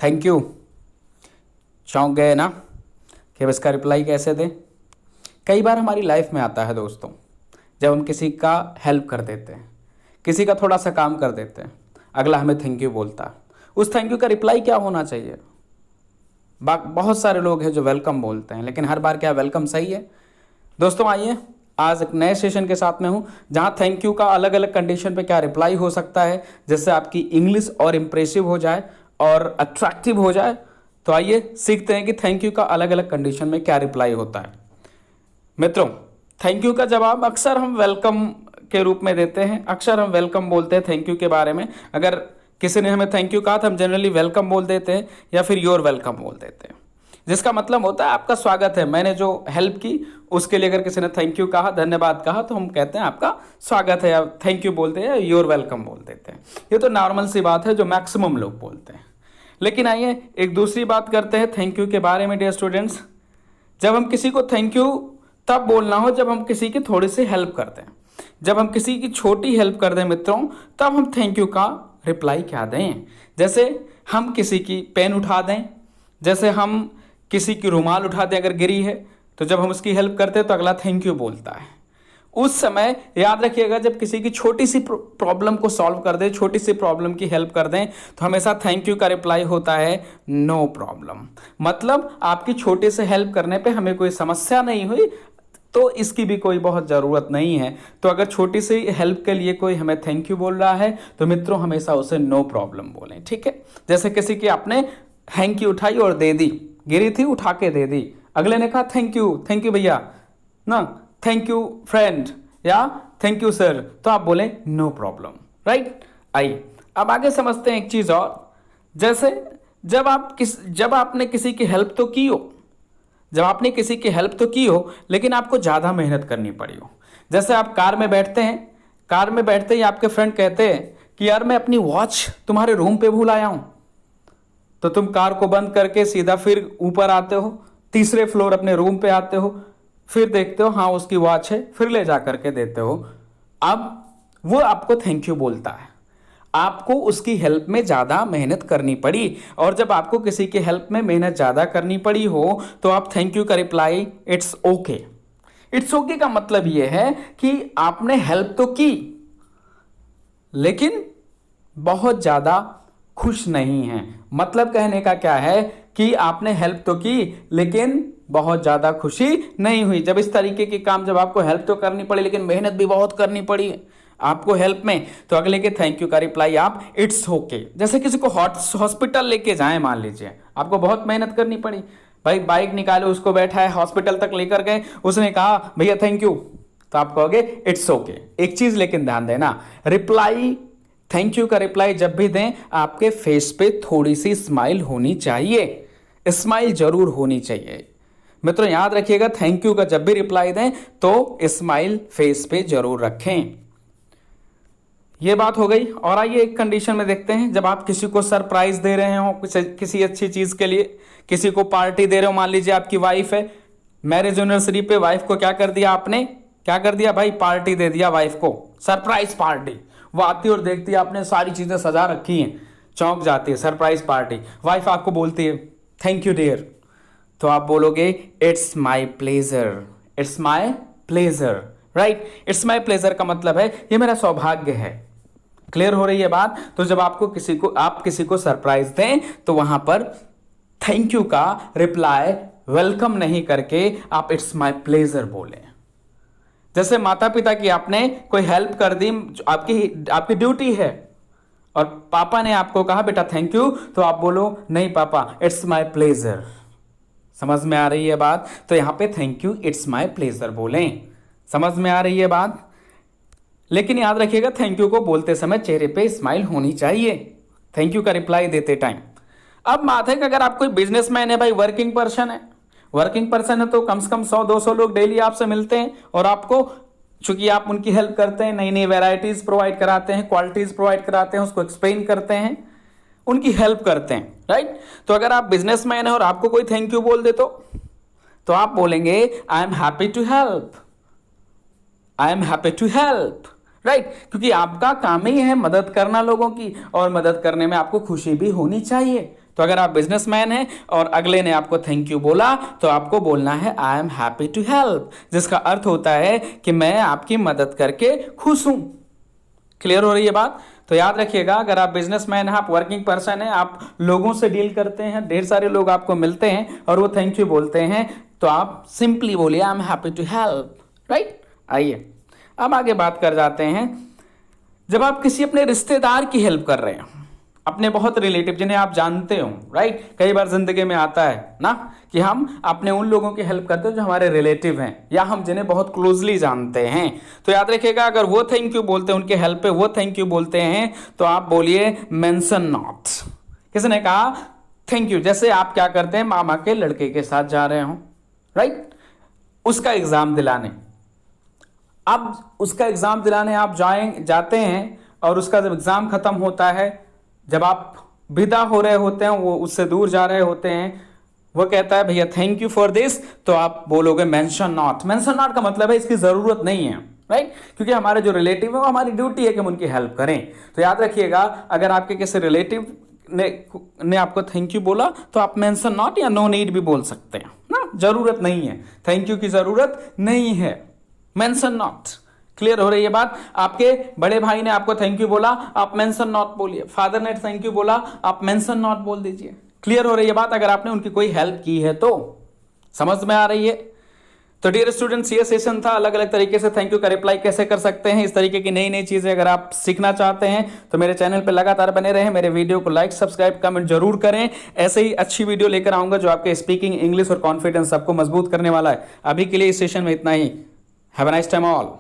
Thank you. चौंक गए ना कि अब इसका रिप्लाई कैसे दें। कई बार हमारी लाइफ में आता है दोस्तों, जब हम किसी का हेल्प कर देते हैं, किसी का थोड़ा सा काम कर देते हैं, अगला हमें थैंक यू बोलता है। उस थैंक यू का रिप्लाई क्या होना चाहिए? बहुत सारे लोग हैं जो वेलकम बोलते हैं, लेकिन हर बार क्या वेलकम सही है? दोस्तों आइए, आज एक नए सेशन के साथ में हूं, जहां थैंक यू का अलग अलग कंडीशन पे क्या रिप्लाई हो सकता है, जिससे आपकी इंग्लिश और इंप्रेसिव हो जाए और अट्रैक्टिव हो जाए। तो आइए सीखते हैं कि थैंक यू का अलग अलग कंडीशन में क्या रिप्लाई होता है। मित्रों, थैंक यू का जवाब अक्सर हम वेलकम के रूप में देते हैं। अक्सर हम वेलकम बोलते हैं थैंक यू के बारे में। अगर किसी ने हमें थैंक यू कहा तो हम जनरली वेलकम बोल देते हैं या फिर योर वेलकम बोल देते हैं, जिसका मतलब होता है आपका स्वागत है। मैंने जो हेल्प की उसके लिए अगर किसी ने थैंक यू कहा, धन्यवाद कहा, तो हम कहते हैं आपका स्वागत है, या थैंक यू बोलते हैं या योर वेलकम बोल देते हैं। ये तो नॉर्मल सी बात है जो मैक्सिमम लोग बोलते हैं। लेकिन आइए एक दूसरी बात करते हैं थैंक यू के बारे में डियर स्टूडेंट्स। जब हम किसी को थैंक यू तब बोलना हो जब हम किसी की थोड़ी सी हेल्प करते हैं। जब हम किसी की छोटी हेल्प कर दें मित्रों, तब हम थैंक यू का रिप्लाई क्या दें। जैसे हम किसी की पेन उठा दें, जैसे हम किसी की रुमाल उठा दें अगर गिरी है, तो जब हम उसकी हेल्प करते हैं तो अगला थैंक यू बोलता है। उस समय याद रखिएगा, जब किसी की छोटी सी प्रॉब्लम को सॉल्व कर दें, छोटी सी प्रॉब्लम की हेल्प कर दें, तो हमेशा थैंक यू का रिप्लाई होता है नो प्रॉब्लम। मतलब आपकी छोटे से हेल्प करने पे हमें कोई समस्या नहीं हुई, तो इसकी भी कोई बहुत ज़रूरत नहीं है। तो अगर छोटी सी हेल्प के लिए कोई हमें थैंक यू बोल रहा है तो मित्रों हमेशा उसे नो प्रॉब्लम बोलें, ठीक है। जैसे किसी की आपने हैंकी उठाई और दे दी, गिरी थी उठा के दे दी, अगले ने कहा थैंक यू भैया ना, थैंक यू फ्रेंड, या थैंक यू सर, तो आप बोले नो प्रॉब्लम, राइट। आइए अब आगे समझते हैं एक चीज़ और। जैसे जब आपने किसी की हेल्प तो की हो, जब आपने किसी की हेल्प तो की हो लेकिन आपको ज़्यादा मेहनत करनी पड़ी हो। जैसे आप कार में बैठते हैं, कार में बैठते ही आपके फ्रेंड कहते हैं कि यार मैं अपनी वॉच तुम्हारे रूम पे भूल आया हूँ, तो तुम कार को बंद करके सीधा फिर ऊपर आते हो, तीसरे फ्लोर अपने रूम पे आते हो, फिर देखते हो हाँ उसकी वॉच है, फिर ले जा करके देते हो। अब वो आपको थैंक यू बोलता है, आपको उसकी हेल्प में ज़्यादा मेहनत करनी पड़ी। और जब आपको किसी की हेल्प में मेहनत ज़्यादा करनी पड़ी हो तो आप थैंक यू का reply it's okay. It's okay का मतलब ये है कि आपने हेल्प तो की लेकिन बहुत ज़्यादा खुश नहीं है। मतलब कहने का क्या है कि आपने हेल्प तो की लेकिन बहुत ज़्यादा खुशी नहीं हुई। जब इस तरीके के काम, जब आपको हेल्प तो करनी पड़ी लेकिन मेहनत भी बहुत करनी पड़ी आपको हेल्प में, तो अगले के थैंक यू का रिप्लाई आप इट्स ओके। जैसे किसी को हॉस्पिटल लेके जाएं, मान लीजिए आपको बहुत मेहनत करनी पड़ी, भाई बाइक निकाले, उसको बैठा है, हॉस्पिटल तक लेकर गए, उसने कहा भैया थैंक यू, तो आप कहोगे इट्स ओके। एक चीज लेकिन ध्यान देना, रिप्लाई थैंक यू का रिप्लाई जब भी दें आपके फेस पे थोड़ी सी स्माइल होनी चाहिए, स्माइल जरूर होनी चाहिए। मित्रों याद रखिएगा, थैंक यू का जब भी रिप्लाई दें तो स्माइल फेस पे जरूर रखें। ये बात हो गई। और आइए एक कंडीशन में देखते हैं, जब आप किसी को सरप्राइज दे रहे हो किसी अच्छी चीज के लिए, किसी को पार्टी दे रहे हो, मान लीजिए आपकी वाइफ है, मैरिज एनिवर्सरी पे वाइफ को क्या कर दिया आपने, क्या कर दिया भाई, पार्टी दे दिया वाइफ को, सरप्राइज पार्टी। वो आती है और देखती है आपने सारी चीजें सजा रखी हैं, चौंक जाती है, सरप्राइज पार्टी। वाइफ आपको बोलती है थैंक यू डियर, तो आप बोलोगे it's my pleasure, it's my pleasure, right. It's my pleasure का मतलब है ये मेरा सौभाग्य है। क्लियर हो रही है बात। तो जब आप किसी को सरप्राइज दें तो वहां पर थैंक यू का रिप्लाई वेलकम नहीं करके आप इट्स माय प्लेजर बोले। जैसे माता पिता की आपने कोई हेल्प कर दी, आपकी ड्यूटी है, और पापा ने आपको कहा बेटा थैंक यू, तो आप बोलो नहीं पापा इट्स माय प्लेजर। समझ में आ रही है बात। तो यहां पे thank you it's my pleasure बोलें। समझ में आ रही है बात। लेकिन याद रखिएगा थैंक यू को बोलते समय चेहरे पे स्माइल होनी चाहिए, थैंक यू का रिप्लाई देते टाइम। अब बात है कि अगर आप कोई बिजनेसमैन है भाई, वर्किंग पर्सन है तो कम से कम 100-200 लोग डेली आपसे मिलते हैं, और आपको चूंकि आप उनकी हेल्प करते हैं, नई नई वेराइटीज प्रोवाइड कराते हैं, क्वालिटीज प्रोवाइड कराते हैं, उसको एक्सप्लेन करते हैं, उनकी हेल्प करते हैं, राइट। तो अगर आप बिजनेसमैन है और आपको कोई थैंक यू बोल दे तो आप बोलेंगे I am happy to help, I am happy to help, right. क्योंकि आपका काम ही है मदद करना लोगों की, और मदद करने में आपको खुशी भी होनी चाहिए, तो अगर आप बिजनेसमैन हैं और अगले ने आपको थैंक यू बोला तो आपको बोलना है I am happy to help, जिसका अर्थ होता है कि मैं आपकी मदद करके खुश हूं। क्लियर हो रही है बात? तो याद रखिएगा, अगर आप बिजनेसमैन हैं, आप वर्किंग पर्सन हैं, आप लोगों से डील करते हैं, ढेर सारे लोग आपको मिलते हैं और वो थैंक यू बोलते हैं, तो आप सिंपली बोलिए I am happy to help, right. आइए अब आगे बात कर जाते हैं। जब आप किसी अपने रिश्तेदार की हेल्प कर रहे हैं, अपने बहुत रिलेटिव जिन्हें आप जानते हो, राइट, कई बार जिंदगी में आता है ना कि हम अपने उन लोगों की हेल्प करते हैं जो हमारे रिलेटिव हैं या हम जिन्हें बहुत क्लोजली जानते हैं। तो याद रखिएगा, अगर वो थैंक यू बोलते हैं, उनके हेल्प पे वो थैंक यू बोलते हैं, तो आप बोलिए मेंशन नॉट। किसने कहा थैंक यू? जैसे आप क्या करते हैं, मामा के लड़के के साथ जा रहे हो, राइट, उसका एग्जाम दिलाने। अब उसका एग्जाम दिलाने आप जाते हैं और उसका जब एग्जाम खत्म होता है, जब आप विदा हो रहे होते हैं, वो उससे दूर जा रहे होते हैं, वो कहता है भैया थैंक यू फॉर दिस, तो आप बोलोगे मेंशन नॉट। मेंशन नॉट का मतलब है इसकी जरूरत नहीं है, राइट, क्योंकि हमारे जो रिलेटिव है वो हमारी ड्यूटी है कि हम उनकी हेल्प करें। तो याद रखिएगा, अगर आपके किसी रिलेटिव ने आपको थैंक यू बोला तो आप मेंशन नॉट या नो नीड भी बोल सकते हैं ना, जरूरत नहीं है, थैंक यू की जरूरत नहीं है, मेंशन नॉट। क्लियर हो रही है बात? आपके बड़े भाई ने आपको थैंक यू बोला, आप मेंशन नॉट बोलिए। फादर ने थैंक यू बोला, आप मेंशन नॉट बोल दीजिए। क्लियर हो रही है बात? अगर आपने उनकी कोई हेल्प की है तो समझ में आ रही है? तो डियर स्टूडेंट्स, ये सेशन था, अलग अलग तरीके से थैंक यू का रिप्लाई कैसे कर सकते हैं, इस तरीके की नई नई चीजें अगर आप सीखना चाहते हैं तो मेरे चैनल पर लगातार बने रहें, मेरे वीडियो को लाइक सब्सक्राइब कमेंट जरूर करें। ऐसे ही अच्छी वीडियो लेकर आऊंगा जो आपके स्पीकिंग, इंग्लिश और कॉन्फिडेंस सबको मजबूत करने वाला है। अभी के लिए इस सेशन में इतना ही। Have a nice time all.